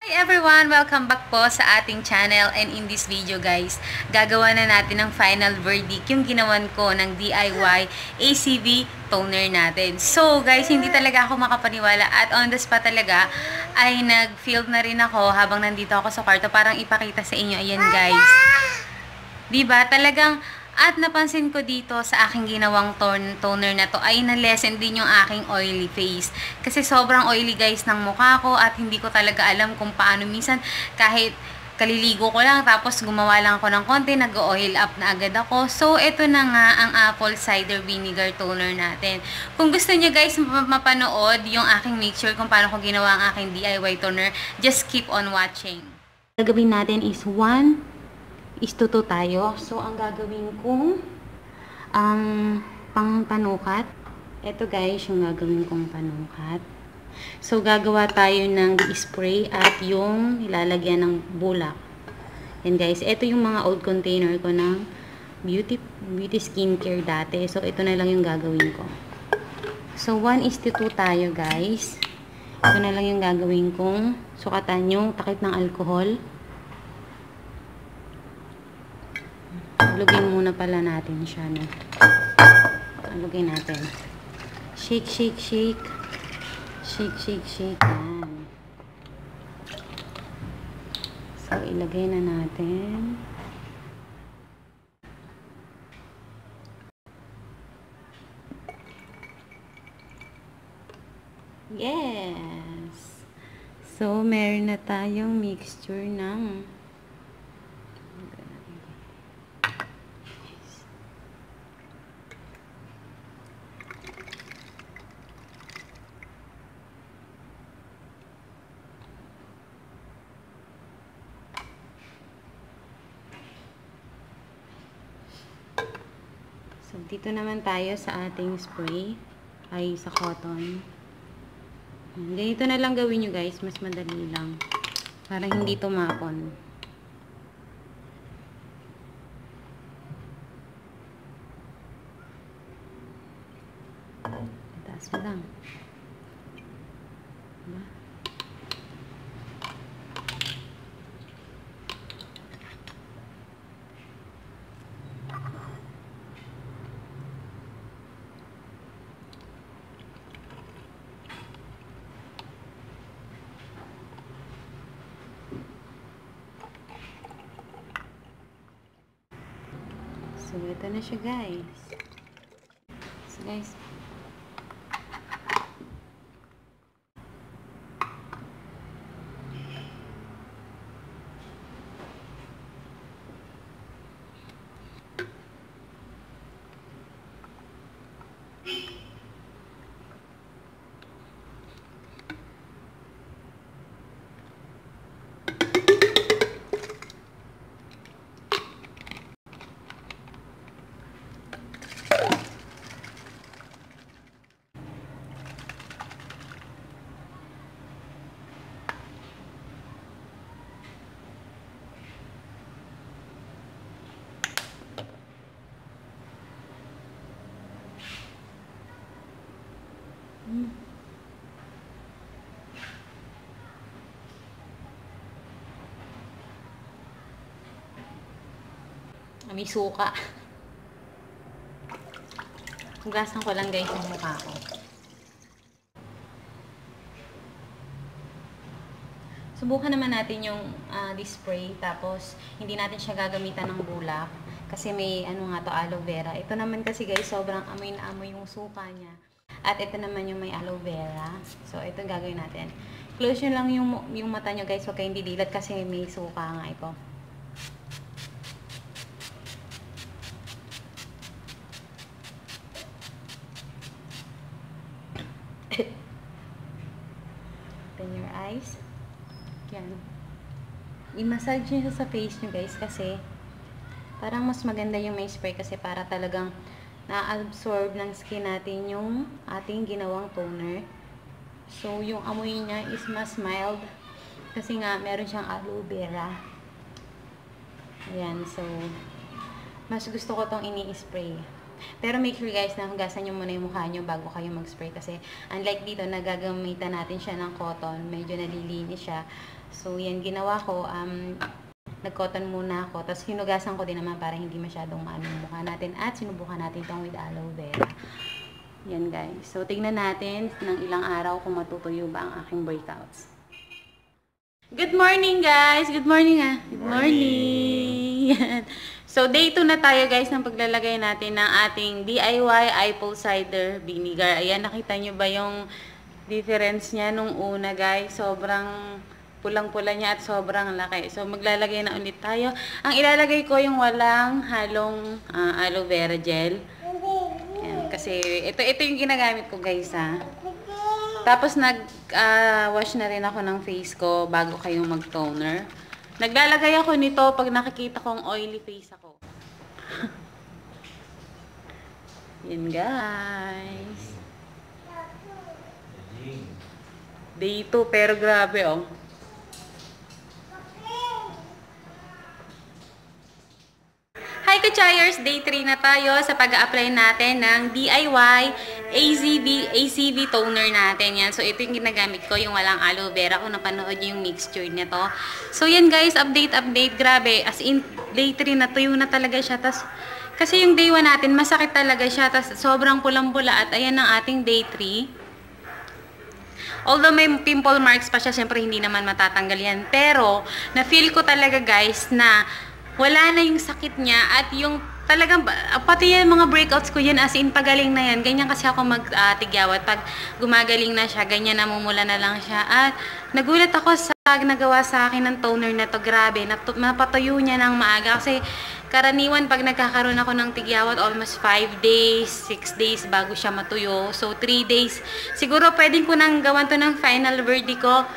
Hi everyone! Welcome back po sa ating channel, and in this video guys, gagawa na natin ng final verdict yung ginawan ko ng DIY ACV toner natin. So guys, hindi talaga ako makapaniwala at on the spot talaga ay nag-film na rin ako habang nandito ako sa kwarto, parang ipakita sa inyo. Ayan guys. Diba? Talagang at napansin ko dito sa aking ginawang toner na to ay na-lessen din yung aking oily face. Kasi sobrang oily guys ng mukha ko at hindi ko talaga alam kung paano minsan kahit kaliligo ko lang tapos gumawa lang ako ng konti, nag-oil up na agad ako. So, ito na nga ang apple cider vinegar toner natin. Kung gusto niyo guys mapanood yung aking mixture kung paano ko ginawa ang aking DIY toner, just keep on watching. Gagawin natin is 1:2 tayo. So, ang gagawin kong panukat. Ito guys, yung gagawin kong panukat. So, gagawa tayo ng spray at yung ilalagyan ng bulak. Yan guys, ito yung mga old container ko ng beauty skincare dati. So, ito na lang yung gagawin ko. So, 1:2 tayo guys. Ito na lang yung gagawin kong sukatan yung takip ng alcohol. Alugin muna pala natin siya, no? Alugin natin. Shake, shake, shake. Shake, shake, shake. Yan. So, ilagay na natin. Yes! So, meron na tayong mixture ng dito naman tayo sa ating spray ay sa cotton. Ganito na lang gawin nyo guys, mas madali lang para hindi tumapon. Itaas mo lang. Diba? So, ito na siya guys. So, guys. May suka. Hugasan ko lang guys yung mukha ko. Subukan naman natin yung spray, tapos hindi natin siya gagamitan ng bulak kasi may ano nga to, aloe vera. Ito naman kasi guys, sobrang amoy na amoy yung suka niya. At ito naman yung may aloe vera. So ito gagawin natin. Close nyo lang yung mata nyo guys, huwag kayong didilat kasi may suka nga ito. Open your eyes. Yan. I-massage nyo sa face nyo guys kasi parang mas maganda yung may spray kasi para talagang na-absorb ng skin natin yung ating ginawang toner. So, yung amoy niya is mas mild kasi nga meron siyang aloe vera. Ayan. So, mas gusto ko tong ini-spray. Pero make sure guys na hugasan nyo muna yung mukha nyo bago kayo mag-spray. Kasi unlike dito, nagagamitan natin siya ng cotton. Medyo nalilinis siya. So, yan ginawa ko. Nag-cotton muna ako. Tapos, hinugasan ko din naman para hindi masyadong maano yung mukha natin. At sinubukan natin itong with aloe vera. Yan guys. So, tignan natin ng ilang araw kung matutuyo ba ang aking breakouts. Good morning guys! Good morning Good morning! So, day 2 na tayo guys ng paglalagay natin ng ating DIY apple cider vinegar. Ayan, nakita nyo ba yung difference niya nung una guys? Sobrang pulang-pula niya at sobrang laki. So, maglalagay na ulit tayo. Ang ilalagay ko yung walang halong aloe vera gel. Ayan, kasi ito yung ginagamit ko guys Tapos, nag-wash na rin ako ng face ko bago kayo mag-toner. Naglalagay ako nito pag nakikita kong oily face ako. Yan guys. Day 2 pero grabe Hi Kuchayers! Day 3 na tayo sa pag-a-apply natin ng DIY ACV toner natin. Yan. So, ito yung ginagamit ko, yung walang aloe vera. Kung napanood yung mixture nito. So, yan guys, update. Grabe. As in, day 3 na tuyo na talaga siya. Tas, kasi yung day 1 natin, masakit talaga siya. Tas, sobrang pulang-pula. At ayan ang ating day 3. Although may pimple marks pa siya, syempre hindi naman matatanggal yan. Pero, na-feel ko talaga guys na wala na yung sakit niya at yung talagang, pati yung mga breakouts ko yan, as in pagaling na yan. Ganyan kasi ako mag-tigyawat. Pag gumagaling na siya, ganyan namumula na lang siya. At nagulat ako sa nagawa sa akin ng toner na to. Grabe, napatuyo niya ng maaga. Kasi karaniwan pag nagkakaroon ako ng tigyawat, almost 5 days, 6 days bago siya matuyo. So, 3 days. Siguro pwedeng ko nang gawan to ng final verdict ko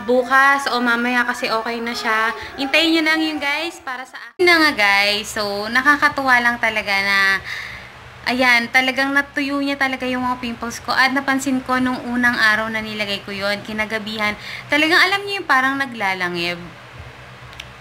bukas o mamaya kasi okay na siya. Hintayin nyo lang yun guys para sa akin. Na nga guys, so nakakatuwa lang talaga na ayan, talagang natuyo niya talaga yung mga pimples ko. At napansin ko nung unang araw na nilagay ko yun, kinagabihan, talagang alam niyo yung parang naglalangib.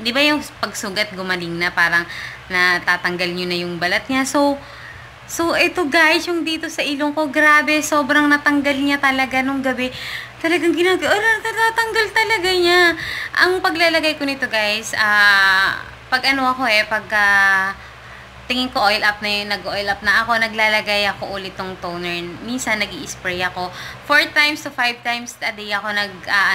Di ba yung pagsugat gumaling na, parang natatanggal nyo na yung balat niya. So ito guys, yung dito sa ilong ko, grabe, sobrang natanggal niya talaga nung gabi. Talagang natatanggal talaga niya. Ang paglalagay ko nito guys, pag ano ako tingin ko oil up na yun, nag-oil up na ako, naglalagay ako ulit tong toner. Minsan nag-i-spray ako. 4 times to 5 times a day ako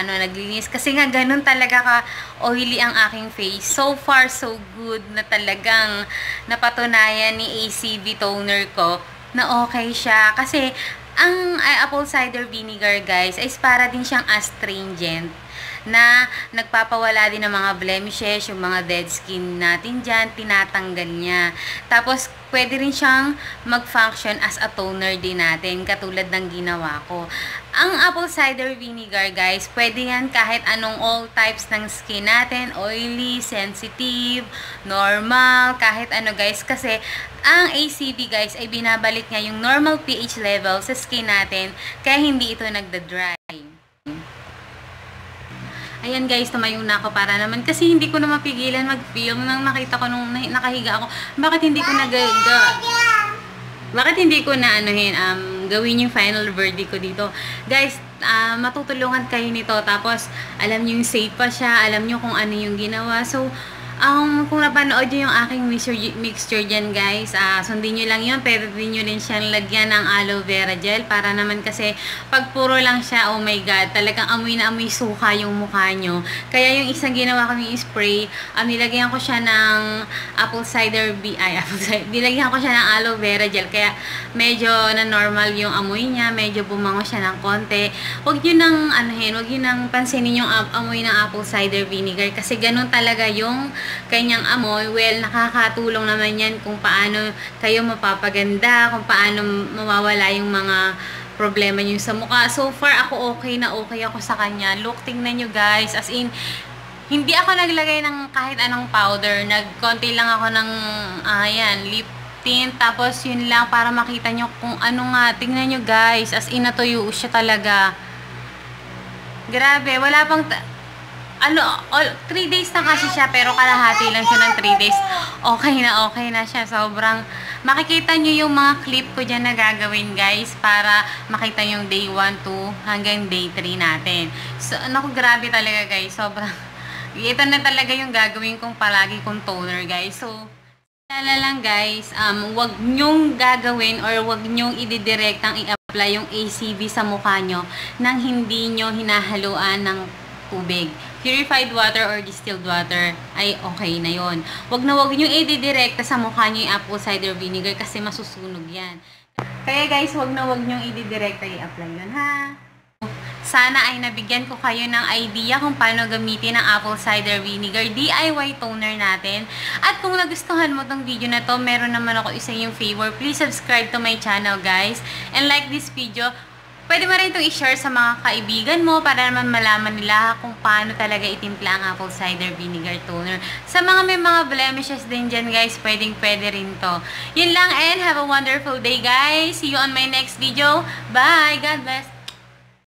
naglinis. Kasi nga ganun talaga ka oily ang aking face. So far, so good na talagang napatunayan ni ACV toner ko na okay siya. Kasi ang apple cider vinegar guys is para din siyang astringent na nagpapawala din ng mga blemishes, yung mga dead skin natin dyan, tinatanggal niya. Tapos, pwede rin siyang mag-function as a toner din natin, katulad ng ginawa ko. Ang apple cider vinegar, guys, pwede yan kahit anong all types ng skin natin, oily, sensitive, normal, kahit ano guys, kasi ang ACV guys ay binabalik niya yung normal pH level sa skin natin, kaya hindi ito nagda-dry. Ayan guys, tumayo na ako para naman. Kasi hindi ko na mapigilan mag-film nang nakita ko nung nakahiga ako. Bakit hindi ko na gawin yung final verdict ko dito. Guys, matutulungan kayo nito. Tapos, alam nyo yung safe pa siya. Alam nyo kung ano yung ginawa. So, kung napanood nyo yung aking mixture dyan guys, sundin nyo lang yun. Pwede din nyo din siyang lagyan ng aloe vera gel. Para naman kasi pag puro lang siya, oh my god, talagang amoy na amoy suka yung mukha nyo. Kaya yung isang ginawa kami spray, nilagyan ko siya ng nilagyan ko siya ng aloe vera gel. Kaya medyo na normal yung amoy niya, medyo bumango siya ng konti. Huwag nyo nang huwag nyo nang pansinin yung amoy ng apple cider vinegar. Kasi ganun talaga yung kanyang amoy. Well, nakakatulong naman yan kung paano kayo mapapaganda, kung paano mawawala yung mga problema nyo sa mukha. So far, ako okay ako sa kanya. Look, tingnan nyo guys. As in, hindi ako naglagay ng kahit anong powder. Nagkonti lang ako ng, lip tint. Tapos, yun lang para makita nyo kung ano nga. Tingnan nyo guys. As in, natuyo siya talaga. Grabe, wala pang 3 days na kasi siya, pero kalahati lang siya ng 3 days. Okay na siya. Sobrang, makikita nyo yung mga clip ko dyan na gagawin, guys, para makita yung day 1 to hanggang day 3 natin. So, grabe talaga, guys. Sobrang, ito na talaga yung gagawin kong palagi kong toner, guys. So, lang, guys, wag nyong gagawin or wag nyong ididirektang i-apply yung ACV sa mukha nyo nang hindi nyo hinahaluan ng tubig. Purified water or distilled water ay okay na yon. Wag nyo ididirekta sa mukha nyo yung apple cider vinegar kasi masusunog yan. Kaya guys, wag nyo ididirekta i-apply yun, ha? Sana ay nabigyan ko kayo ng idea kung paano gamitin ang apple cider vinegar DIY toner natin. At kung nagustuhan mo tong video na to, meron naman ako isa yung favor. Please subscribe to my channel, guys. And like this video. Pwede mo rin itong i-share sa mga kaibigan mo para naman malaman nila kung paano talaga itimpla ang apple cider vinegar toner. Sa mga may mga blemishes din dyan, guys, pwede rin to. Yun lang, and have a wonderful day, guys. See you on my next video. Bye! God bless!